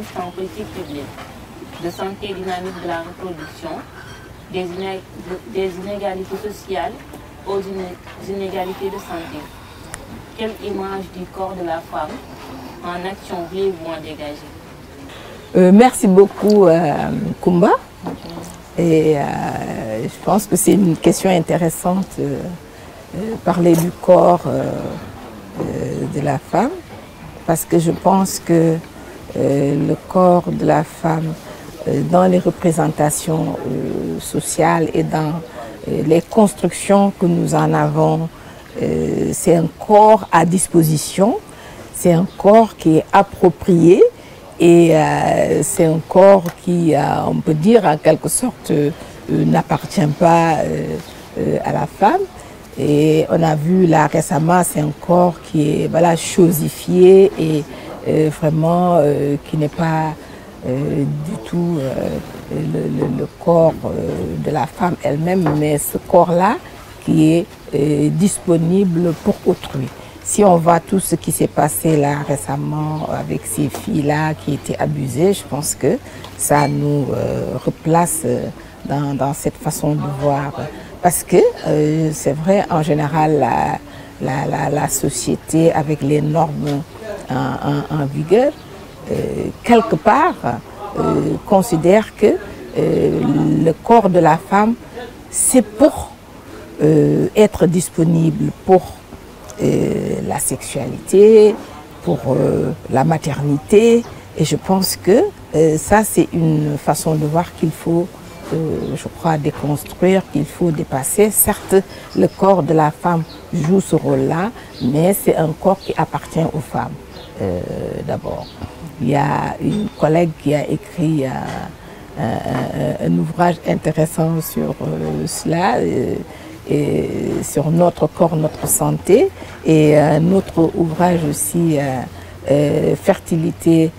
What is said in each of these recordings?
consiste en politiques publiques de santé dynamique de la reproduction, des inégalités sociales aux inégalités de santé. Quelle image du corps de la femme en action voulez-vous en dégager? Merci beaucoup, Kumba. Et je pense que c'est une question intéressante, parler du corps de la femme, parce que je pense que le corps de la femme, dans les représentations sociales et dans les constructions que nous en avons, c'est un corps à disposition, c'est un corps qui est approprié et c'est un corps qui, on peut dire en quelque sorte, n'appartient pas à la femme. Et on a vu là récemment, c'est un corps qui est voilà, chosifié et vraiment qui n'est pas du tout le corps de la femme elle-même, mais ce corps-là qui est disponible pour autrui. Si on voit tout ce qui s'est passé là récemment avec ces filles-là qui étaient abusées, je pense que ça nous replace dans cette façon de voir. Parce que c'est vrai, en général, la société avec les normes en vigueur, quelque part, considère que le corps de la femme, c'est pour être disponible pour la sexualité, pour la maternité. Et je pense que ça, c'est une façon de voir qu'il faut, je crois, déconstruire, qu'il faut dépasser. Certes, le corps de la femme joue ce rôle-là, mais c'est un corps qui appartient aux femmes, d'abord. Il y a une collègue qui a écrit un ouvrage intéressant sur cela, et sur notre corps, notre santé, et un autre ouvrage aussi, fertilité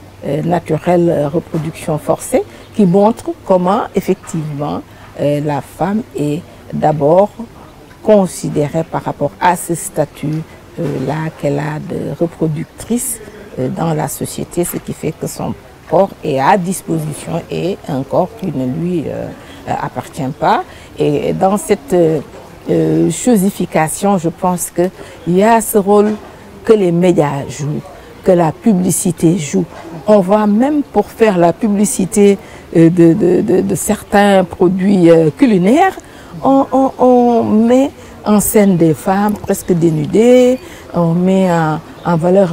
naturelle, reproduction forcée, qui montre comment effectivement la femme est d'abord considérée par rapport à ce statut-là qu'elle a de reproductrice dans la société, ce qui fait que son corps est à disposition et un corps qui ne lui appartient pas. Et dans cette chosification, je pense qu'il y a ce rôle que les médias jouent, que la publicité joue. On voit même pour faire la publicité de certains produits culinaires, on met en scène des femmes presque dénudées, on met en valeur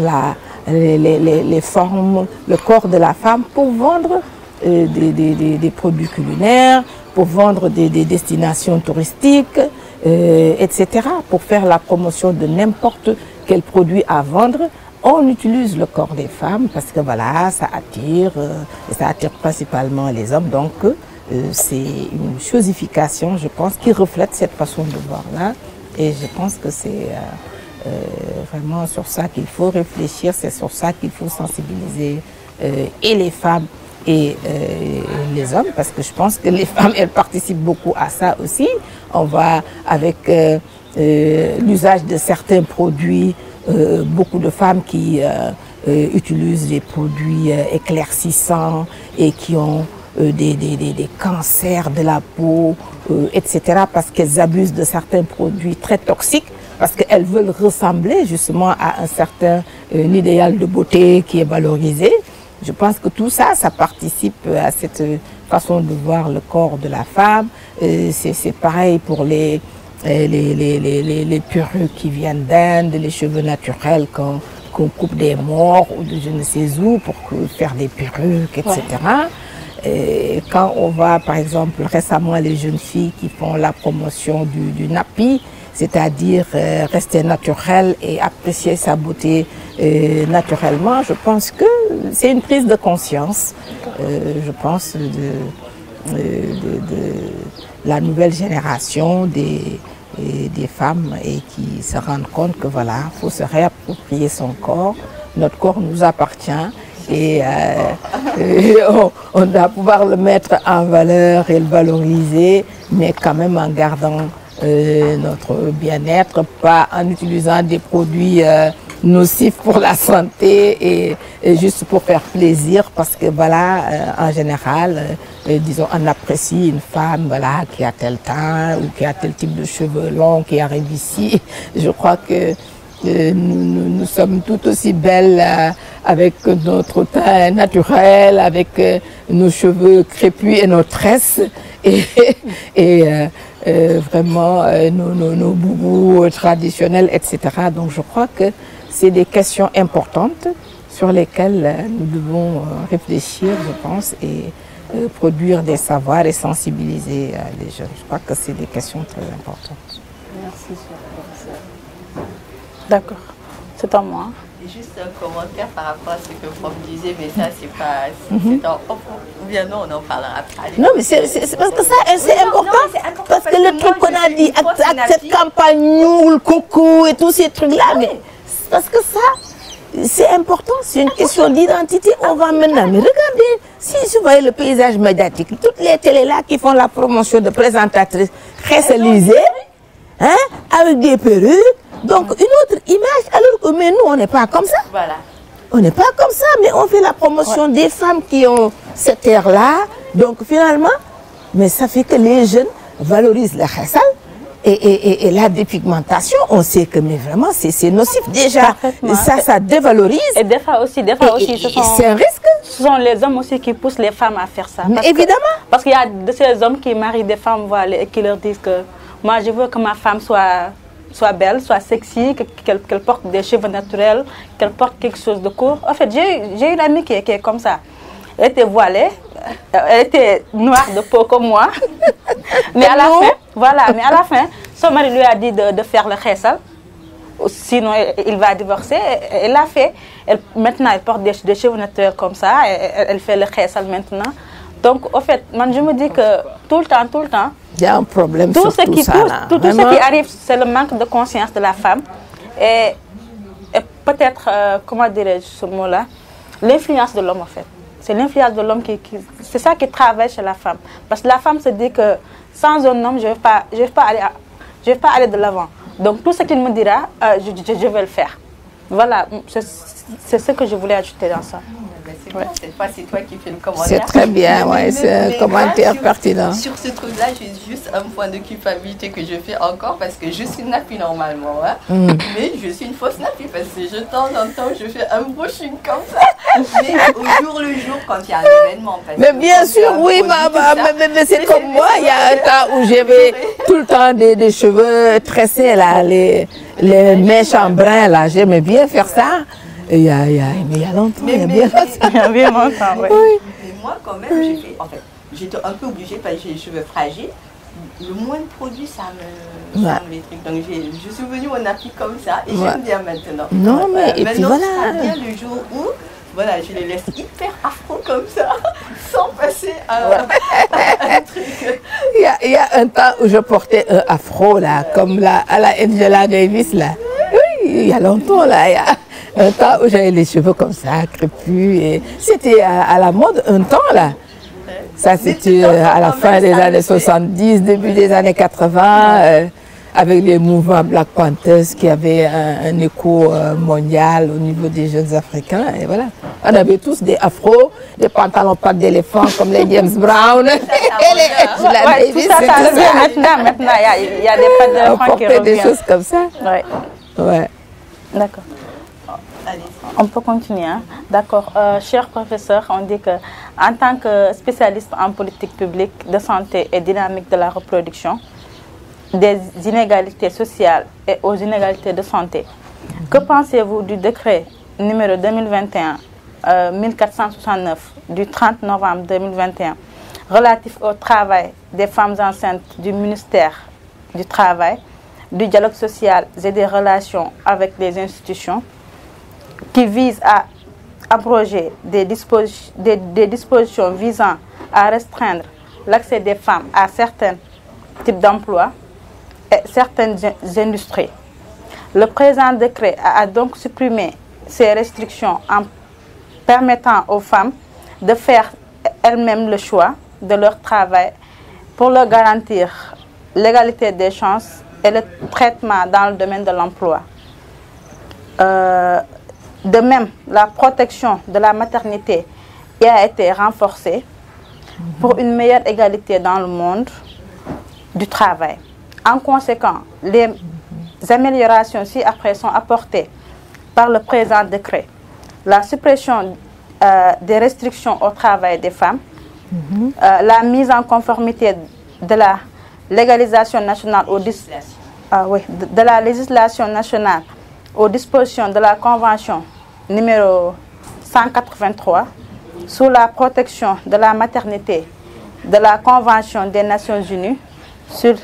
les formes, le corps de la femme pour vendre des produits culinaires, pour vendre des destinations touristiques, etc. Pour faire la promotion de n'importe quel produit à vendre, on utilise le corps des femmes parce que voilà, ça attire, et ça attire principalement les hommes. Donc c'est une chosification, je pense, qui reflète cette façon de voir-là. Et je pense que c'est vraiment sur ça qu'il faut réfléchir, c'est sur ça qu'il faut sensibiliser et les femmes et les hommes, parce que je pense que les femmes, elles participent beaucoup à ça aussi. On va avec l'usage de certains produits, beaucoup de femmes qui utilisent des produits éclaircissants et qui ont des cancers de la peau, etc. parce qu'elles abusent de certains produits très toxiques, parce qu'elles veulent ressembler justement à un certain idéal de beauté qui est valorisé. Je pense que tout ça, ça participe à cette façon de voir le corps de la femme. C'est pareil pour les perruques qui viennent d'Inde, les cheveux naturels qu'on coupe des morts ou de je ne sais où pour faire des perruques, etc. Ouais. Et quand on voit, par exemple, récemment les jeunes filles qui font la promotion du nappy, c'est-à-dire rester naturel et apprécier sa beauté naturellement, je pense que c'est une prise de conscience, je pense, de la nouvelle génération des femmes et qui se rendent compte que voilà, il faut se réapproprier son corps, notre corps nous appartient et on doit pouvoir le mettre en valeur et le valoriser, mais quand même en gardant notre bien-être, pas en utilisant des produits nocif pour la santé et juste pour faire plaisir parce que voilà, en général, disons, on apprécie une femme voilà, qui a tel teint ou qui a tel type de cheveux longs, qui arrive ici. Je crois que nous sommes tout aussi belles avec notre teint naturel, avec nos cheveux crépus et nos tresses et vraiment nos boubous traditionnels, etc. Donc je crois que c'est des questions importantes sur lesquelles nous devons réfléchir, je pense, et produire des savoirs et sensibiliser les jeunes. Je crois que c'est des questions très importantes. Merci, chère professeure. D'accord, c'est à moi. Juste un commentaire par rapport à ce que vous me disiez, mais ça, c'est pas. C'est en off, ou bien non, on en parlera après. Non, mais c'est parce que ça, c'est important. Parce que le truc qu'on a dit, avec cette campagne, le coco et tous ces trucs-là, mais parce que ça, c'est important, c'est une question d'identité. On va maintenant, mais regardez, si vous voyez le paysage médiatique, toutes les télés-là qui font la promotion de présentatrices racialisées, hein, avec des perruques. Donc, une autre image, alors que mais nous, on n'est pas comme ça. Voilà. On n'est pas comme ça, mais on fait la promotion des femmes qui ont cette air-là. Donc, finalement, mais ça fait que les jeunes valorisent le khasal et la dépigmentation. On sait que, mais vraiment, c'est nocif déjà. Ça dévalorise. Et des fois aussi, c'est un risque. Ce sont les hommes aussi qui poussent les femmes à faire ça. Mais évidemment. Parce qu'il y a de ces hommes qui marient des femmes voilées et qui leur disent que moi, je veux que ma femme soit belle, soit sexy, qu'elle porte des cheveux naturels, qu'elle porte quelque chose de court. En fait, j'ai une amie qui est comme ça. Elle était voilée, elle était noire de peau comme moi. Mais à la fin, voilà, mais à la fin, son mari lui a dit de faire le khessal. Sinon, il va divorcer. Elle l'a fait. Maintenant, elle porte des cheveux naturels comme ça. Elle fait le khessal maintenant. Donc, en fait, moi, je me dis que tout le temps, il y a un problème tout sur tout ça. Tout ce qui arrive, c'est le manque de conscience de la femme. Et peut-être, comment dirais-je ce mot-là, l'influence de l'homme, en fait. C'est l'influence de l'homme c'est ça qui travaille chez la femme. Parce que la femme se dit que sans un homme, je ne vais pas aller de l'avant. Donc, tout ce qu'il me dira, je vais le faire. Voilà, c'est ce que je voulais ajouter dans ça. Ouais. Cette fois, c'est toi qui fais le commentaire. C'est très bien, ouais, c'est un commentaire pertinent. Sur ce truc-là, j'ai juste un point de culpabilité que je fais encore parce que je suis nappie normalement. Hein, mais je suis une fausse nappie parce que de temps en temps, je fais un brushing comme ça. Mais au jour le jour, quand il y a un événement. Mais bien sûr, oui, mais c'est comme moi. Il y a un temps où j'avais tout le temps des cheveux tressés, là, les mèches en brun, là. J'aimais bien faire ça. Il y a longtemps, il y a bien longtemps. Oui. Mais moi, quand même, j'étais un peu obligée parce que j'ai les cheveux fragiles. Le moins de produits, ça me les trucs. Donc, je suis venue au nappy comme ça et j'aime bien maintenant. Non, mais et puis voilà. Ça vient le jour où, voilà, je les laisse hyper afro comme ça, sans passer à un truc. Il y a un temps où je portais un afro, là, comme à la Angela Davis, là. Oui, il y a longtemps, là. Il y a un temps où j'avais les cheveux comme ça, crépus. Et c'était à la mode un temps, là. Ça, c'était à la fin des années 70, début des années 80, avec les mouvements Black Panthers qui avaient un écho mondial au niveau des jeunes Africains. Et voilà. On avait tous des afros, des pantalons pattes d'éléphant comme les James Brown. Et les Davis, tout ça, ça revient maintenant. Il y a des pattes d'éléphant qui reviennent. Des choses comme ça. Ouais. D'accord. On peut continuer. Hein? D'accord. Cher professeur, on dit qu'en tant que spécialiste en politique publique de santé et dynamique de la reproduction, des inégalités sociales et aux inégalités de santé, que pensez-vous du décret numéro 2021-1469 du 30 novembre 2021 relatif au travail des femmes enceintes du ministère du Travail, du dialogue social et des relations avec les institutions, qui vise à abroger des dispositions visant à restreindre l'accès des femmes à certains types d'emplois et certaines industries. Le présent décret a donc supprimé ces restrictions en permettant aux femmes de faire elles-mêmes le choix de leur travail pour leur garantir l'égalité des chances et le traitement dans le domaine de l'emploi. De même, la protection de la maternité a été renforcée pour une meilleure égalité dans le monde du travail. En conséquence, les améliorations ci-après sont apportées par le présent décret. La suppression des restrictions au travail des femmes, la mise en conformité de la légalisation nationale de la législation nationale aux dispositions de la Convention numéro 183 sous la protection de la maternité de la Convention des Nations Unies sur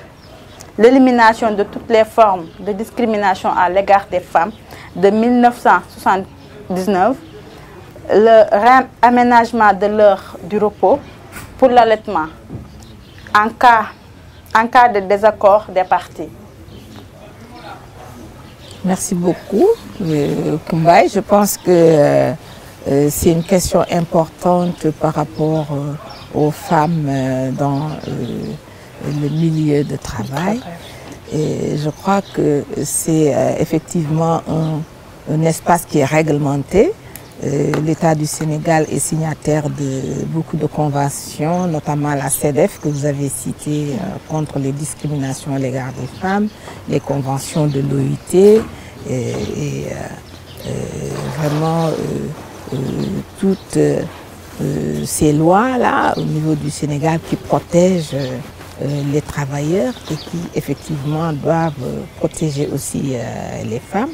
l'élimination de toutes les formes de discrimination à l'égard des femmes de 1979, le réaménagement de l'heure du repos pour l'allaitement en cas de désaccord des parties. Merci beaucoup, Koumba. Je pense que c'est une question importante par rapport aux femmes dans le milieu de travail. Et je crois que c'est effectivement un espace qui est réglementé. L'État du Sénégal est signataire de beaucoup de conventions, notamment la CEDEF que vous avez citée contre les discriminations à l'égard des femmes, les conventions de l'OIT et vraiment toutes ces lois-là au niveau du Sénégal qui protègent les travailleurs et qui effectivement doivent protéger aussi les femmes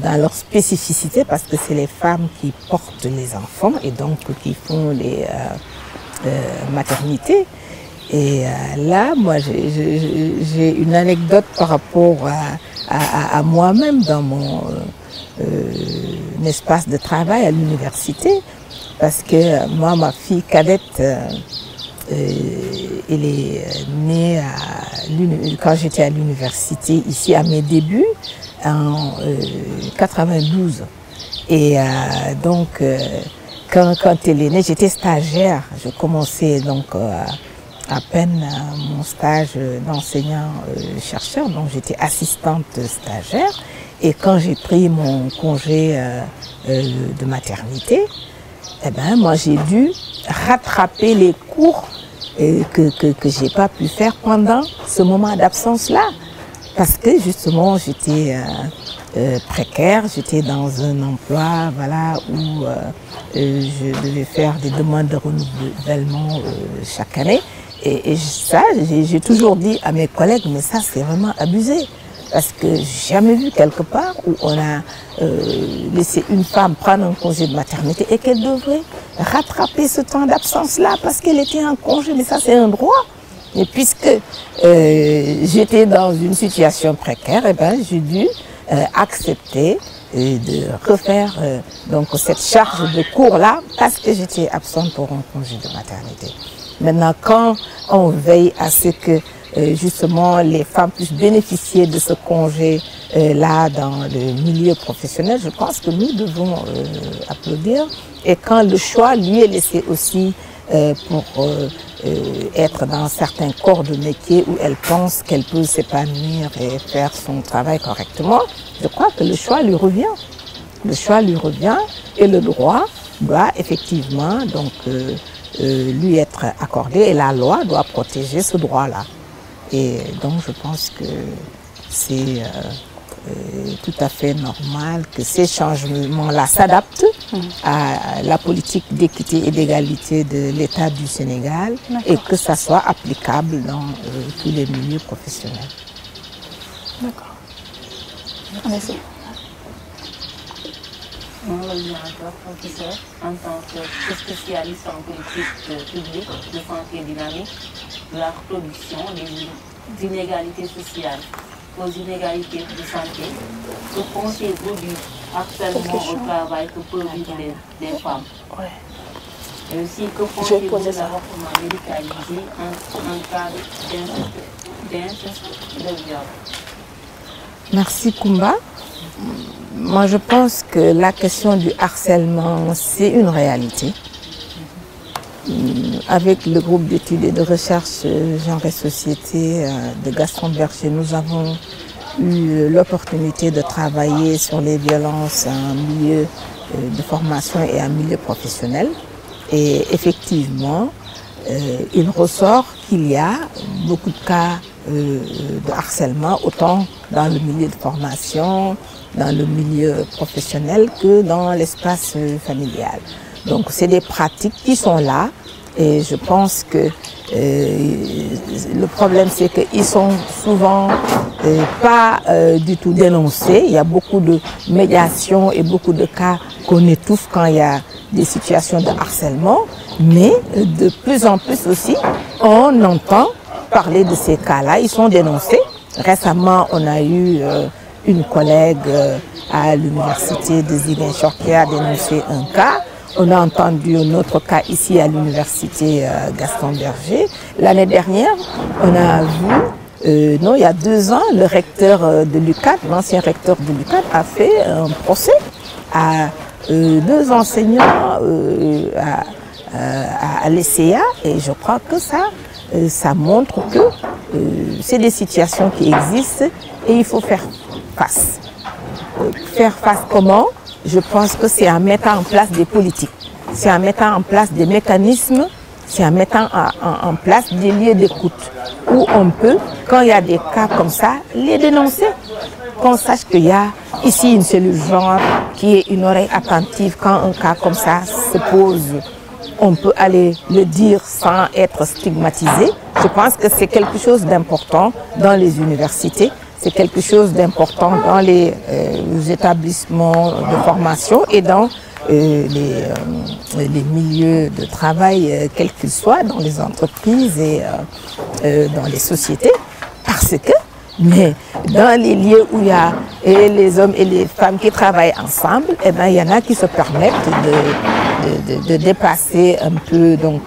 dans leur spécificité parce que c'est les femmes qui portent les enfants et donc qui font les maternités. Et là, moi, j'ai une anecdote par rapport à moi-même dans mon espace de travail à l'université parce que moi, ma fille cadette, elle est née quand j'étais à l'université ici à mes débuts en 92 et donc quand elle est née j'étais stagiaire, je commençais donc à peine mon stage d'enseignant chercheur, donc j'étais assistante stagiaire et quand j'ai pris mon congé de maternité, eh ben moi j'ai dû rattraper les cours que j'ai pas pu faire pendant ce moment d'absence là parce que justement j'étais précaire, j'étais dans un emploi voilà où je devais faire des demandes de renouvellement chaque année et ça j'ai toujours dit à mes collègues mais ça c'est vraiment abusé parce que j'ai jamais vu quelque part où on a laissé une femme prendre un congé de maternité et qu'elle devrait rattraper ce temps d'absence-là parce qu'elle était en congé, mais ça c'est un droit. Et puisque j'étais dans une situation précaire, eh ben, j'ai dû accepter de refaire donc cette charge de cours-là parce que j'étais absente pour un congé de maternité. Maintenant, quand on veille à ce que justement les femmes puissent bénéficier de ce congé-là dans le milieu professionnel, je pense que nous devons applaudir. Et quand le choix lui est laissé aussi pour être dans certains corps de métier où elle pense qu'elle peut s'épanouir et faire son travail correctement, je crois que le choix lui revient. Le choix lui revient et le droit doit effectivement donc lui être accordé et la loi doit protéger ce droit-là. Et donc je pense que c'est tout à fait normal que ces changements-là s'adaptent à la politique d'équité et d'égalité de l'État du Sénégal et que ça soit applicable dans tous les milieux professionnels. D'accord. Merci. Moi, professeur, en tant que spécialiste en politique publique de santé dynamique, de la reproduction des inégalités sociales aux inégalités de santé, que pensez-vous du harcèlement au travail que peuvent vivre les femmes? Et aussi, que pensez-vous de l'avortement médicalisé en cas d'inceste de viol? Merci Koumba. Moi je pense que la question du harcèlement c'est une réalité. Avec le groupe d'études et de recherche Genre et Société de Gaston Berger, nous avons eu l'opportunité de travailler sur les violences en milieu de formation et en milieu professionnel. Et effectivement, il ressort qu'il y a beaucoup de cas de harcèlement, autant dans le milieu de formation, dans le milieu professionnel que dans l'espace familial. Donc c'est des pratiques qui sont là et je pense que le problème c'est qu'ils sont souvent pas du tout dénoncés. Il y a beaucoup de médiation et beaucoup de cas qu'on étouffe quand il y a des situations de harcèlement, mais de plus en plus aussi on entend parler de ces cas-là, ils sont dénoncés. Récemment on a eu une collègue à l'université de Ziguinchor qui a dénoncé un cas. On a entendu un autre cas ici à l'université Gaston Berger. L'année dernière, on a vu, non, il y a 2 ans, le recteur de l'UQAD, l'ancien recteur de l'UQAD, a fait un procès à 2 enseignants à l'ECA et je crois que ça montre que c'est des situations qui existent et il faut faire face. Faire face comment? Je pense que c'est en mettant en place des politiques, c'est en mettant en place des mécanismes, c'est en mettant en place des lieux d'écoute où on peut, quand il y a des cas comme ça, les dénoncer. Qu'on sache qu'il y a ici une cellule genre qui est une oreille attentive quand un cas comme ça se pose. On peut aller le dire sans être stigmatisé. Je pense que c'est quelque chose d'important dans les universités. C'est quelque chose d'important dans les établissements de formation et dans les milieux de travail, quels qu'ils soient, dans les entreprises et dans les sociétés. Parce que, mais dans les lieux où il y a les hommes et les femmes qui travaillent ensemble, eh ben, il y en a qui se permettent de dépasser un peu donc,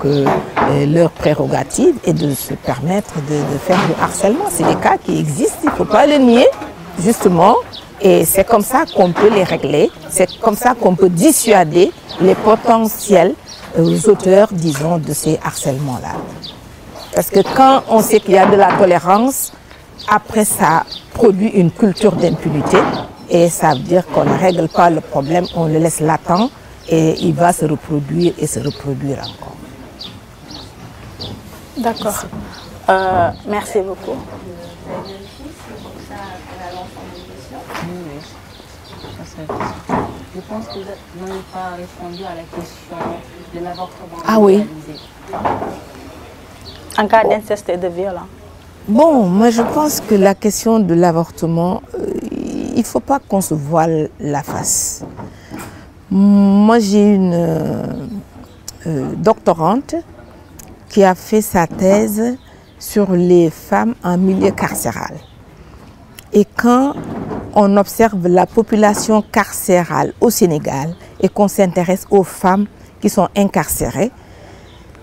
leurs prérogatives et de se permettre de faire du harcèlement. C'est des cas qui existent, il ne faut pas le nier, justement. Et c'est comme ça qu'on peut les régler, c'est comme ça qu'on peut dissuader les potentiels auteurs, disons, de ces harcèlements-là. Parce que quand on sait qu'il y a de la tolérance, après ça produit une culture d'impunité et ça veut dire qu'on ne règle pas le problème, on le laisse latent et il va se reproduire et se reproduire encore. D'accord. Merci beaucoup. Je pense que vous n'avez pas répondu à la question de l'avortement. Ah oui. En cas d'inceste et de viol. Bon, moi je pense que la question de l'avortement, il ne faut pas qu'on se voile la face. Moi j'ai une doctorante qui a fait sa thèse sur les femmes en milieu carcéral. Et quand on observe la population carcérale au Sénégal et qu'on s'intéresse aux femmes qui sont incarcérées,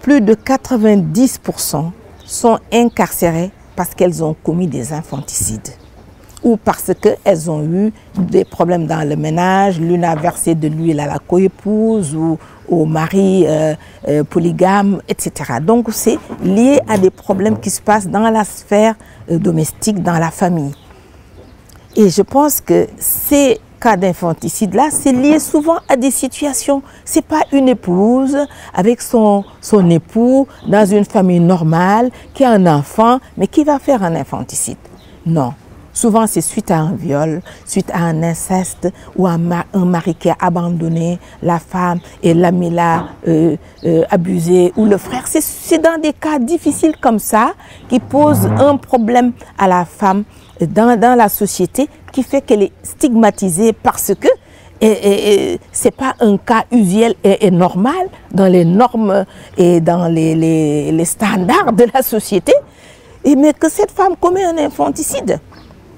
plus de 90% sont incarcérées parce qu'elles ont commis des infanticides ou parce qu'elles ont eu des problèmes dans le ménage, l'une a versé de l'huile à la coépouse ou au mari polygame, etc. Donc c'est lié à des problèmes qui se passent dans la sphère domestique, dans la famille. Et je pense que ces cas d'infanticide-là, c'est lié souvent à des situations. Ce n'est pas une épouse avec son époux dans une famille normale qui a un enfant, mais qui va faire un infanticide. Non. Souvent, c'est suite à un viol, suite à un inceste ou un mari qui a abandonné la femme et l'ami l'a abusé ou le frère. C'est dans des cas difficiles comme ça qui posent un problème à la femme dans la société qui fait qu'elle est stigmatisée parce que ce n'est pas un cas usuel et normal dans les normes et dans les standards de la société, mais que cette femme commet un infanticide.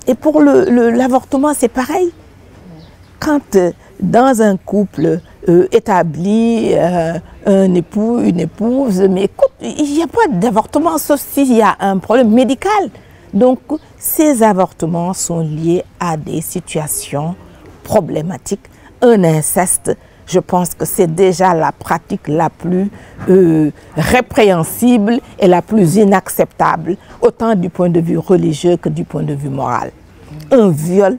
Et pour l'avortement, c'est pareil. Quand dans un couple établi, un époux, une épouse, mais écoute, il n'y a pas d'avortement sauf s'il y a un problème médical. Donc, ces avortements sont liés à des situations problématiques. Un inceste, je pense que c'est déjà la pratique la plus répréhensible et la plus inacceptable, autant du point de vue religieux que du point de vue moral. un viol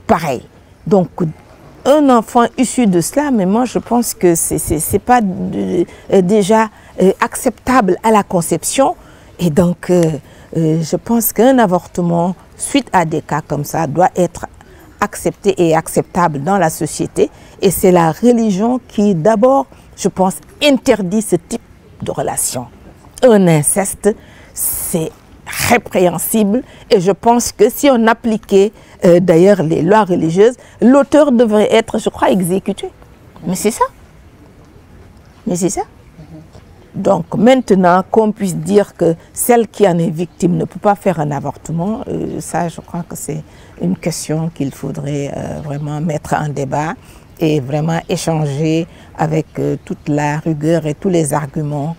pareil. Donc, un enfant issu de cela, mais moi je pense que c'est pas déjà acceptable à la conception. Et donc, je pense qu'un avortement, suite à des cas comme ça, doit être accepté et acceptable dans la société. Et c'est la religion qui, d'abord, je pense, interdit ce type de relation. Un inceste, c'est répréhensible et je pense que si on appliquait d'ailleurs les lois religieuses, l'auteur devrait être, je crois, exécuté. Mais c'est ça. Mais c'est ça. Donc maintenant qu'on puisse dire que celle qui en est victime ne peut pas faire un avortement, ça je crois que c'est une question qu'il faudrait vraiment mettre en débat et vraiment échanger avec toute la rigueur et tous les arguments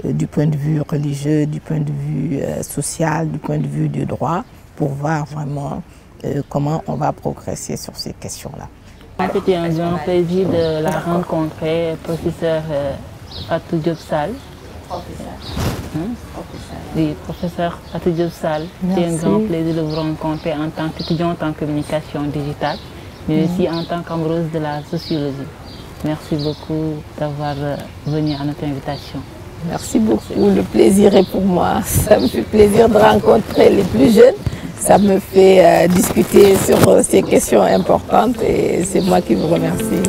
du point de vue religieux, du point de vue social, du point de vue du droit, pour voir vraiment comment on va progresser sur ces questions-là. C'était un grand plaisir de la rencontrer, professeur Fatou Diop Sall. Oui, professeur Fatou Diop Sall. C'est un grand plaisir de vous rencontrer en tant qu'étudiante en communication digitale, mais aussi en tant qu'amoureuse de la sociologie. Merci beaucoup d'avoir venu à notre invitation. Merci beaucoup, le plaisir est pour moi. Ça me fait plaisir de rencontrer les plus jeunes. Ça me fait discuter sur ces questions importantes et c'est moi qui vous remercie.